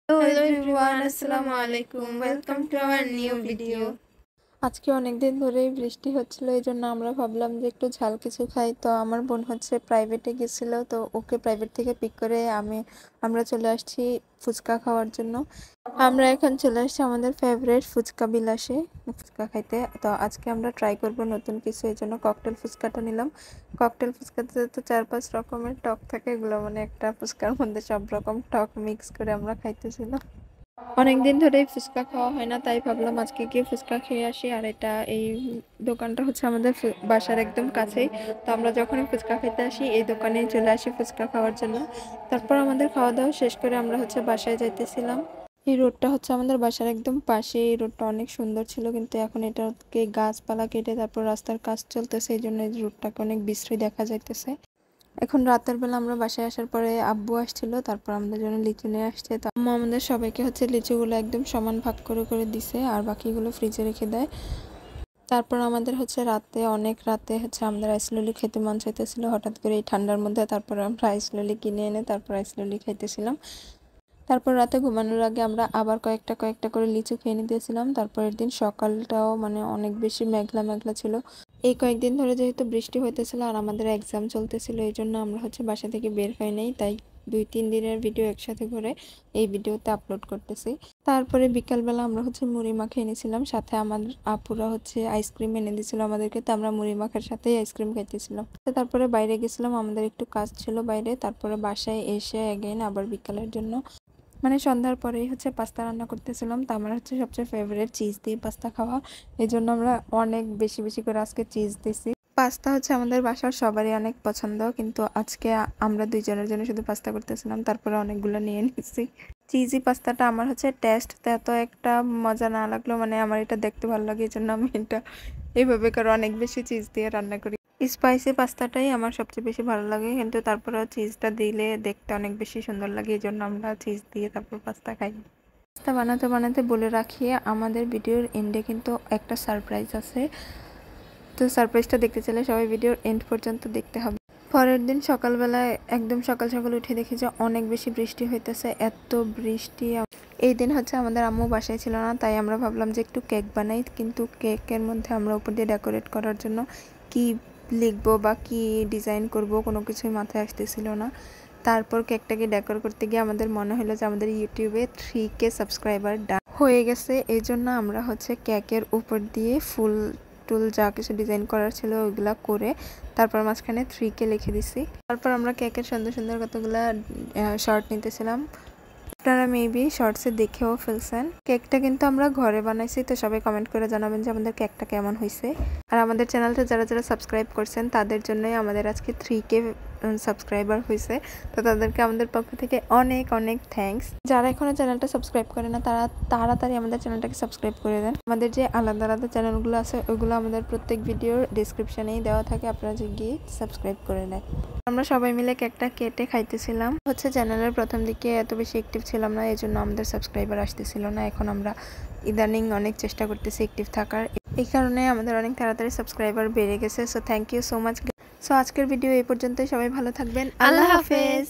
Hello everyone, Assalamu alaikum. Welcome to our new video. আজকে অনেক দিন ধরেই বৃষ্টি হচ্ছিল, এই জন্য আমরা ভাবলাম যে একটু ঝাল কিছু খাই। তো আমার বোন হচ্ছে প্রাইভেটে গেছিল, তো ওকে প্রাইভেট থেকে পিক করে আমরা চলে আসছি ফুচকা খাওয়ার জন্য। আমরা এখন চলে আসছি আমাদের ফেভারিট ফুচকা বিলাসে ফুচকা খাইতে। তো আজকে আমরা ট্রাই করব নতুন কিছু, এই জন্য ককটেল ফুচকাটা নিলাম। ককটেল ফুচকাতে তো 4-5 রকমের টক থাকে, এগুলো মানে একটা ফুচকার মধ্যে সব রকম টক মিক্স করে আমরা খাইতেছিলাম। অনেকদিন ধরেই ফুচকা খাওয়া হয় না, তাই ভাবলাম আজকে গিয়ে ফুচকা খেয়ে আসি। আর এই দোকানটা হচ্ছে আমাদের বাসার একদম কাছেই। তো আমরা যখনই ফুচকা খেতে আসি এই দোকানেই চলে আসি ফুচকা খাওয়ার জন্য। তারপর আমাদের খাওয়া দাওয়া শেষ করে আমরা হচ্ছে বাসায় যাইতেছিলাম। এই রোডটা হচ্ছে আমাদের বাসার একদম পাশে। এই রোডটা অনেক সুন্দর ছিল, কিন্তু এখন এটাকে গাছপালা কেটে তারপর রাস্তার কাজ চলতেছে, এই জন্য এই রোডটাকে অনেক বিশ্রী দেখা যাইতেছে। এখন রাতের বেলা আমরা বাসায় আসার পরে আব্বু আসছিল, তারপর আমাদের জন্য লিচু নিয়ে আসছে। তো আম্মু আমাদের সবাইকে হচ্ছে লিচুগুলো একদম সমান ভাগ করে করে দিছে, আর বাকিগুলো ফ্রিজে রেখে দেয়। তারপর আমাদের হচ্ছে অনেক রাতে হচ্ছে আমাদের আইসললি খেতে মন চাইতেছিল হঠাৎ করে এই ঠান্ডার মধ্যে। তারপর আমরা আইসললি কিনে এনে তারপর আইসললি খাইতেছিলাম। তারপর রাতে ঘুমানোর আগে আমরা আবার কয়েকটা করে লিচু খেয়ে নিতেছিলাম। তারপরের দিন সকালটাও মানে অনেক বেশি মেঘলা মেঘলা ছিল। এই কয়েকদিন ধরে যেহেতু বৃষ্টি হইতেছিল আর আমাদের এক্সাম চলতেছিল, এই জন্য আমরা হচ্ছে বাসা থেকে বের হই নাই, তাই 2-3 দিনের ভিডিও একসাথে করে এই ভিডিওতে আপলোড করতেছি। তারপরে বিকালবেলা আমরা হচ্ছে মুড়ি মাখা এনেছিলাম, সাথে আমাদের আপুরা হচ্ছে আইসক্রিম এনে দিয়েছিল আমাদেরকে। তো আমরা মুড়ি মাখার সাথেই আইসক্রিম খাইতেছিলাম। তারপরে বাইরে গেছিলাম, আমাদের একটু কাজ ছিল বাইরে। তারপরে বাসায় এসে এগেইন আবার বিকালের জন্য মানে সন্ধ্যার পরেই হচ্ছে পাস্তা রান্না করতেছিলাম। তো আমার হচ্ছে সবচেয়ে ফেভারিট চিজ দিয়ে পাস্তা খাওয়া, এই জন্য আমরা অনেক বেশি বেশি করে আজকে চিজ দিছি। পাস্তা হচ্ছে আমাদের বাসার সবারই অনেক পছন্দ, কিন্তু আজকে আমরা দুইজনের জন্য শুধু পাস্তা করতেছিলাম, তারপরে অনেকগুলো নিয়ে নিচ্ছি। চিজি পাস্তাটা আমার হচ্ছে টেস্ট এত একটা মজা না লাগলো, মানে আমার এটা দেখতে ভালো লাগে, এই জন্য আমি এটা এইভাবে করে অনেক বেশি চিজ দিয়ে রান্না করি। স্পাইসি পাস্তাটাই আমার সবচেয়ে বেশি ভালো লাগে, কিন্তু তারপরে চিজটা দিলে দেখতে অনেক বেশি সুন্দর লাগে, এই জন্য আমরা চিজ দিয়ে তারপর পাস্তা খাই। পাস্তা বানাতে বানাতে বলে রাখি, আমাদের ভিডিওর এন্ডে কিন্তু একটা সারপ্রাইজ আছে। তো সারপ্রাইজটা দেখতে চাইলে সবাই ভিডিওর এন্ড পর্যন্ত দেখতে হবে। পরের দিন সকালবেলায় একদম সকাল সকাল উঠে দেখি যে অনেক বেশি বৃষ্টি হইতেছে, এত বৃষ্টি। এই দিন হচ্ছে আমাদের আম্মু বাসায় ছিল না, তাই আমরা ভাবলাম যে একটু কেক বানাই, কিন্তু কেকের মধ্যে আমরা উপর দিয়ে ডেকোরেট করার জন্য কি লিখবো বা কি ডিজাইন করব কোনো কিছুই মাথায় আসতেছিল না। তারপর কেকটাকে ডেকোর করতে গিয়ে আমাদের মনে হলো যে আমাদের ইউটিউবে 3K সাবস্ক্রাইবার হয়ে গেছে, এই জন্য আমরা হচ্ছে কেকের উপর দিয়ে ফুল টুল যা কিছু ডিজাইন করার ছিল ওইগুলা করে তারপর মাঝখানে 3K লিখে দিছি। তারপর আমরা কেকের সুন্দর সুন্দর কতগুলা শর্ট নিতেছিলাম, আপনারা মেবি শর্টসে দেখেও ফেলছেন। কেকটা কিন্তু আমরা ঘরে বানাইছি, তো সবাই কমেন্ট করে জানাবেন যে আমাদের কেকটা কেমন হয়েছে। আর আমাদের চ্যানেলটা যারা যারা সাবস্ক্রাইব করছেন তাদের জন্যই আমাদের আজকে 3K সাবস্ক্রাইবার হয়েছে, তো তাদেরকে আমাদের পক্ষ থেকে অনেক অনেক থ্যাঙ্কস। যারা এখনো চ্যানেলটা সাবস্ক্রাইব করে না তারা তাড়াতাড়ি আমাদের চ্যানেলটাকে সাবস্ক্রাইব করে দেন। আমাদের যে আলাদা আলাদা চ্যানেলগুলো আছে ওইগুলো আমাদের প্রত্যেক ভিডিওর ডিসক্রিপশনেই দেওয়া থাকে, আপনারা যে গিয়ে সাবস্ক্রাইব করে নেন। আমরা সবাই মিলে কেকটা কেটে খাইতেছিলাম। হচ্ছে চ্যানেলের প্রথম দিকে এত বেশি অ্যাক্টিভ ছিলাম না, এই জন্য আমাদের সাবস্ক্রাইবার আসতেছিল না। এখন আমরা ইদানিং অনেক চেষ্টা করতেছি অ্যাক্টিভ থাকার, এই কারণে আমাদের অনেক তাড়াতাড়ি সাবস্ক্রাইবার বেড়ে গেছে। So thank you so much. So আজকের ভিডিও এই পর্যন্তই, সবাই ভালো থাকবেন, আল্লাহ হাফেজ।